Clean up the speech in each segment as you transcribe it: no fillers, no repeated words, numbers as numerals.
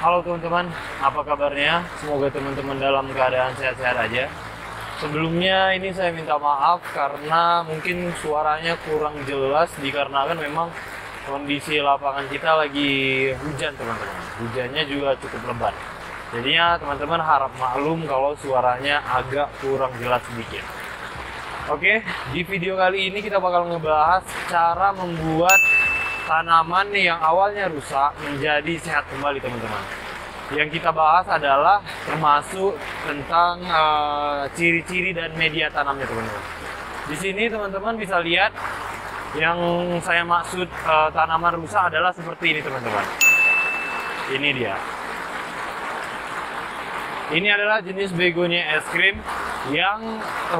Halo teman-teman, apa kabarnya? Semoga teman-teman dalam keadaan sehat-sehat aja. Sebelumnya ini saya minta maaf karena mungkin suaranya kurang jelas dikarenakan memang kondisi lapangan kita lagi hujan teman-teman. Hujannya juga cukup lebat. Jadinya teman-teman harap maklum kalau suaranya agak kurang jelas sedikit. Oke, di video kali ini kita bakal ngebahas cara membuat tanaman yang awalnya rusak menjadi sehat kembali teman-teman. Yang kita bahas adalah termasuk tentang ciri-ciri dan media tanamnya teman-teman. Di sini teman-teman bisa lihat yang saya maksud tanaman rusak adalah seperti ini teman-teman. Ini dia. Ini adalah jenis begonia es krim yang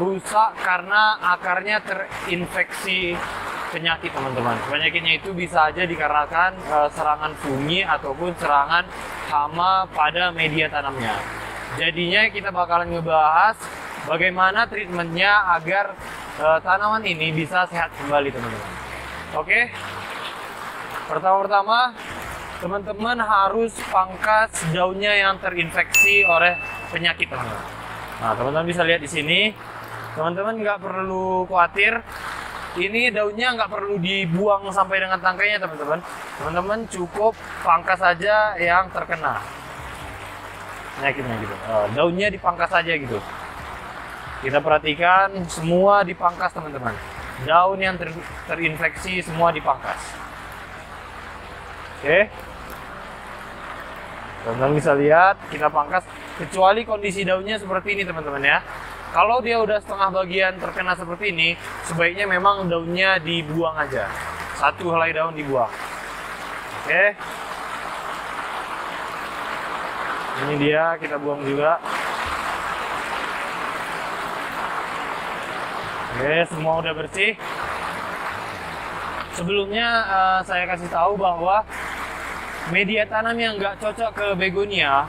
rusak karena akarnya terinfeksi penyakit teman-teman. Penyakitnya itu bisa aja dikarenakan serangan fungi ataupun serangan hama pada media tanamnya. Jadinya kita bakalan ngebahas bagaimana treatmentnya agar tanaman ini bisa sehat kembali teman-teman. Oke, pertama-tama teman-teman harus pangkas daunnya yang terinfeksi oleh penyakit teman-teman. Nah, teman-teman bisa lihat di sini. Teman-teman nggak perlu khawatir. Ini daunnya nggak perlu dibuang sampai dengan tangkainya teman-teman. Teman-teman cukup pangkas saja yang terkena penyakitnya gitu. Daunnya dipangkas saja gitu. Kita perhatikan semua dipangkas teman-teman. Daun yang terinfeksi semua dipangkas. Oke. Teman-teman bisa lihat kita pangkas kecuali kondisi daunnya seperti ini teman-teman ya. Kalau dia udah setengah bagian terkena seperti ini, sebaiknya memang daunnya dibuang aja. Satu helai daun dibuang. Oke. Ini dia, kita buang juga. Oke, semua udah bersih. Sebelumnya saya kasih tahu bahwa media tanam yang nggak cocok ke begonia,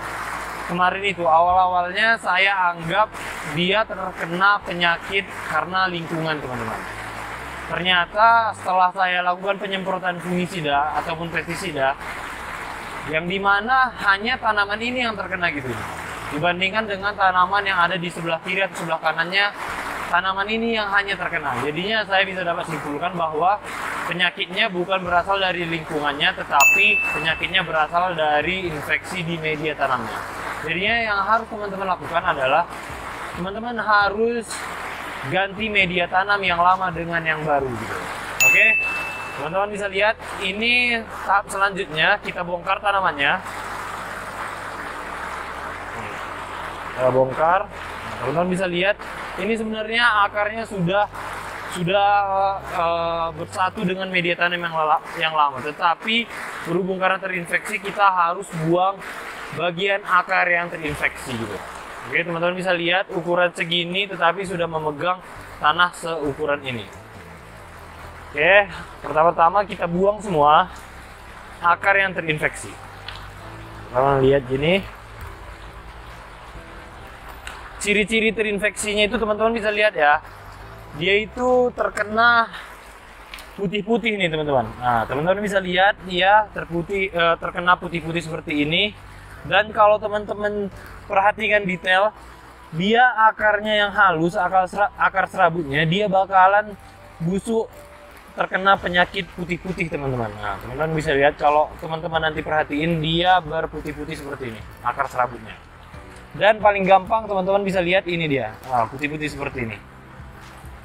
kemarin itu awal-awalnya saya anggap dia terkena penyakit karena lingkungan teman-teman. Ternyata setelah saya lakukan penyemprotan fungisida ataupun pestisida, yang dimana hanya tanaman ini yang terkena gitu, dibandingkan dengan tanaman yang ada di sebelah kiri atau sebelah kanannya, tanaman ini yang hanya terkena. Jadinya saya bisa dapat simpulkan bahwa penyakitnya bukan berasal dari lingkungannya, tetapi penyakitnya berasal dari infeksi di media tanamnya. Jadinya yang harus teman-teman lakukan adalah teman-teman harus ganti media tanam yang lama dengan yang baru gitu. Oke, teman-teman bisa lihat ini tahap selanjutnya, kita bongkar tanamannya. Kita bongkar, teman-teman bisa lihat ini sebenarnya akarnya sudah bersatu dengan media tanam yang lama, tetapi berhubung karena terinfeksi kita harus buang bagian akar yang terinfeksi gitu. Oke, teman-teman bisa lihat ukuran segini tetapi sudah memegang tanah seukuran ini. Oke, pertama-tama kita buang semua akar yang terinfeksi. Teman-teman lihat gini. Ciri-ciri terinfeksinya itu teman-teman bisa lihat ya. Dia itu terkena putih-putih nih teman-teman. Nah, teman-teman bisa lihat dia terkena putih-putih seperti ini. Dan kalau teman-teman perhatikan detail, dia akarnya yang halus, akar serabutnya, dia bakalan busuk terkena penyakit putih-putih teman-teman. Nah, teman-teman bisa lihat kalau teman-teman nanti perhatiin dia berputih-putih seperti ini, akar serabutnya. Dan paling gampang teman-teman bisa lihat ini dia, putih-putih seperti ini.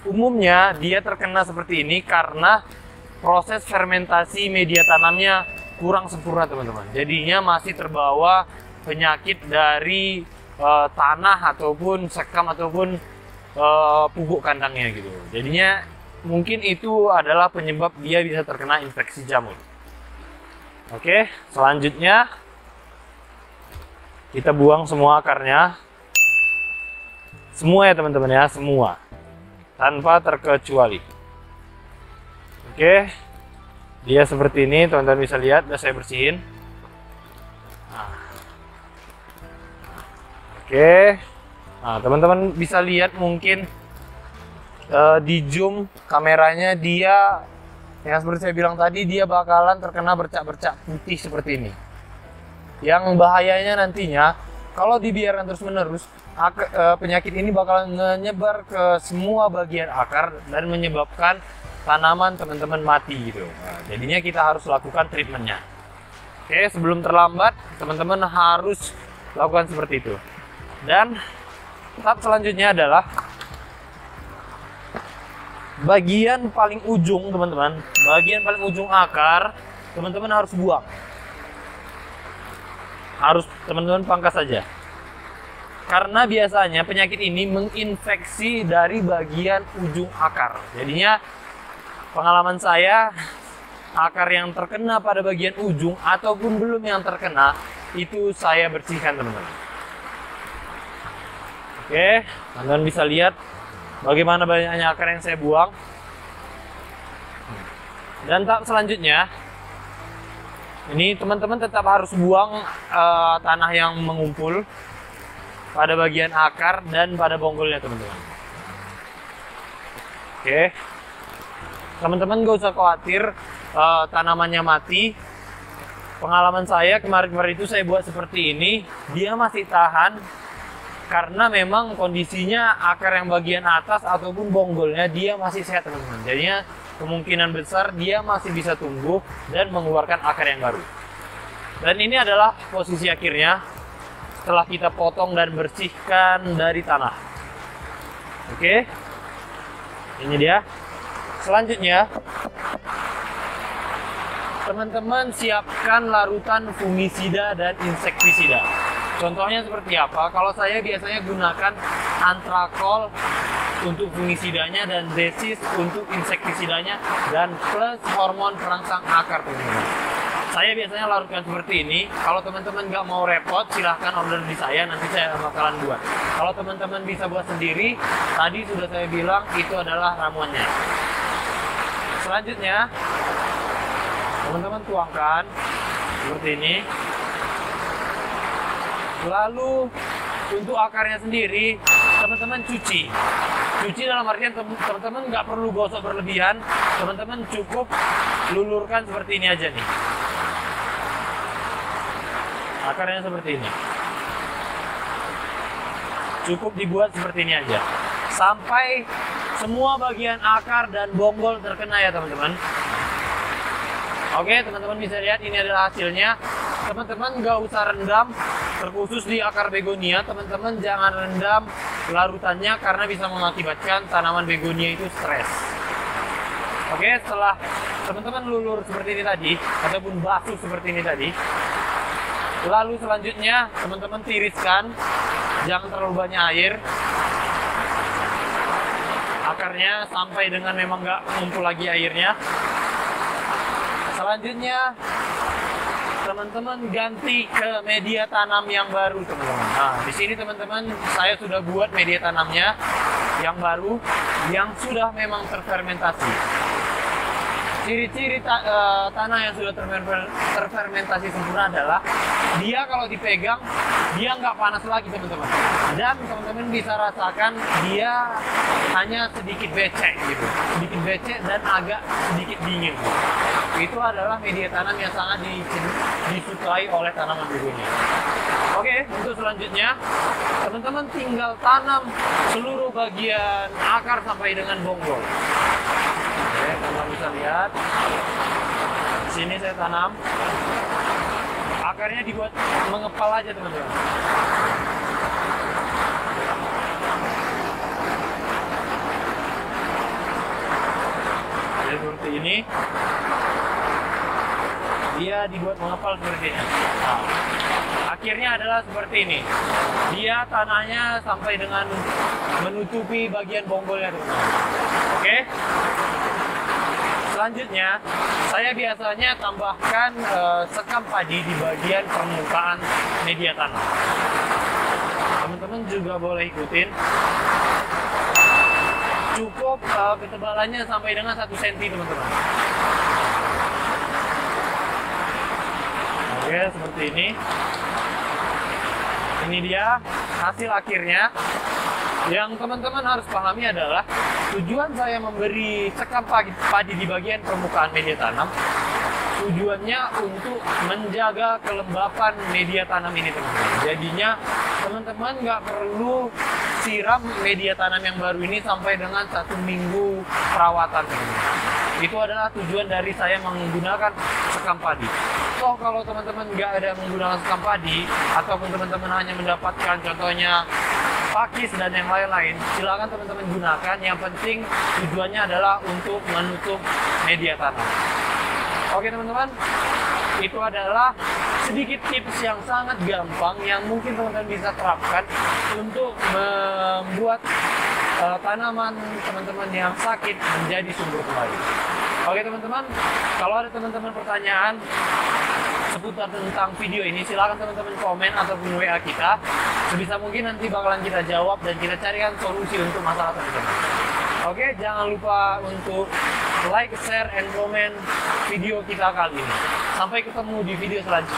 Umumnya dia terkena seperti ini karena proses fermentasi media tanamnya kurang sempurna teman-teman. Jadinya masih terbawa penyakit dari tanah ataupun sekam ataupun pupuk kandangnya gitu. Jadinya mungkin itu adalah penyebab dia bisa terkena infeksi jamur. Oke, selanjutnya kita buang semua akarnya. Semua ya teman-teman ya, semua. Tanpa terkecuali. Oke. Dia seperti ini, teman-teman bisa lihat, udah saya bersihin. Nah. Oke. Nah, teman-teman bisa lihat mungkin di zoom kameranya dia yang seperti saya bilang tadi, dia bakalan terkena bercak-bercak putih seperti ini. Yang bahayanya nantinya kalau dibiarkan terus-menerus, penyakit ini bakalan menyebar ke semua bagian akar dan menyebabkan tanaman teman-teman mati gitu. Nah, jadinya kita harus lakukan treatmentnya. Oke, sebelum terlambat, teman-teman harus lakukan seperti itu. Dan tahap selanjutnya adalah bagian paling ujung, teman-teman. Bagian paling ujung akar, teman-teman harus buang. Harus teman-teman pangkas saja. Karena biasanya penyakit ini menginfeksi dari bagian ujung akar. Jadinya pengalaman saya, akar yang terkena pada bagian ujung ataupun belum yang terkena, itu saya bersihkan, teman-teman. Oke, teman-teman bisa lihat bagaimana banyaknya akar yang saya buang. Dan tahap selanjutnya, ini teman-teman tetap harus buang tanah yang mengumpul pada bagian akar dan pada bonggolnya, teman-teman. Oke, teman-teman gak usah khawatir tanamannya mati. Pengalaman saya kemarin itu saya buat seperti ini, dia masih tahan karena memang kondisinya akar yang bagian atas ataupun bonggolnya dia masih sehat, teman-teman. Jadinya kemungkinan besar dia masih bisa tumbuh dan mengeluarkan akar yang baru. Dan ini adalah posisi akhirnya setelah kita potong dan bersihkan dari tanah. Oke, ini dia. Selanjutnya, teman-teman siapkan larutan fungisida dan insektisida. Contohnya seperti apa? Kalau saya biasanya gunakan antrakol untuk fungisidanya dan desis untuk insektisidanya dan plus hormon perangsang akar, teman-teman. Saya biasanya larutkan seperti ini. Kalau teman-teman nggak mau repot, silahkan order di saya, nanti saya bakalan buat. Kalau teman-teman bisa buat sendiri, tadi sudah saya bilang itu adalah ramuannya. Selanjutnya, teman-teman tuangkan seperti ini. Lalu untuk akarnya sendiri, teman-teman cuci. Cuci dalam artian teman-teman nggak perlu gosok berlebihan. Teman-teman cukup lulurkan seperti ini aja nih. Akarnya seperti ini. Cukup dibuat seperti ini aja. Sampai semua bagian akar dan bonggol terkena ya, teman-teman. Oke, teman-teman bisa lihat ini adalah hasilnya. Teman-teman nggak usah rendam, terkhusus di akar begonia, teman-teman jangan rendam larutannya karena bisa mengakibatkan tanaman begonia itu stres. Oke, setelah teman-teman lulur seperti ini tadi, ataupun basuh seperti ini tadi, lalu selanjutnya teman-teman tiriskan, jangan terlalu banyak air. Akarnya sampai dengan memang nggak ngumpul lagi airnya. Selanjutnya teman-teman ganti ke media tanam yang baru, teman-teman. Nah, di sini teman-teman saya sudah buat media tanamnya yang baru, yang sudah memang terfermentasi. Ciri-ciri tanah yang sudah terfermentasi sempurna adalah dia kalau dipegang dia nggak panas lagi, teman-teman. Dan teman-teman bisa rasakan dia hanya sedikit becek gitu, sedikit becek dan agak sedikit dingin. Itu adalah media tanam yang sangat disukai oleh tanaman begonia. Oke, untuk selanjutnya teman-teman tinggal tanam seluruh bagian akar sampai dengan bonggol. Oke, teman-teman bisa lihat. Di sini saya tanam. Akarnya dibuat mengepal aja, teman-teman. Jadi seperti ini. Dia dibuat mengepal seperti ini. Nah, akhirnya adalah seperti ini. Dia tanahnya sampai dengan menutupi bagian bonggolnya, teman-teman. Oke. Selanjutnya, saya biasanya tambahkan sekam padi di bagian permukaan media tanam. Teman-teman juga boleh ikutin. Cukup ketebalannya sampai dengan 1 cm, teman-teman. Oke, seperti ini. Ini dia hasil akhirnya. Yang teman-teman harus pahami adalah tujuan saya memberi sekam padi di bagian permukaan media tanam tujuannya untuk menjaga kelembapan media tanam ini teman-teman. Jadinya teman-teman nggak perlu siram media tanam yang baru ini sampai dengan 1 minggu perawatan teman-teman. Itu adalah tujuan dari saya menggunakan sekam padi. So kalau teman-teman nggak ada menggunakan sekam padi, ataupun teman-teman hanya mendapatkan contohnya pakis dan yang lain-lain, silakan teman-teman gunakan. Yang penting tujuannya adalah untuk menutup media tanam. Oke teman-teman, itu adalah sedikit tips yang sangat gampang yang mungkin teman-teman bisa terapkan untuk membuat tanaman teman-teman yang sakit menjadi subur kembali. Oke teman-teman, kalau ada teman-teman pertanyaan seputar tentang video ini, silakan teman-teman komen ataupun WA kita. Sebisa mungkin nanti bakalan kita jawab dan kita carikan solusi untuk masalah teman-teman. Oke, jangan lupa untuk like, share, and comment video kita kali ini. Sampai ketemu di video selanjutnya.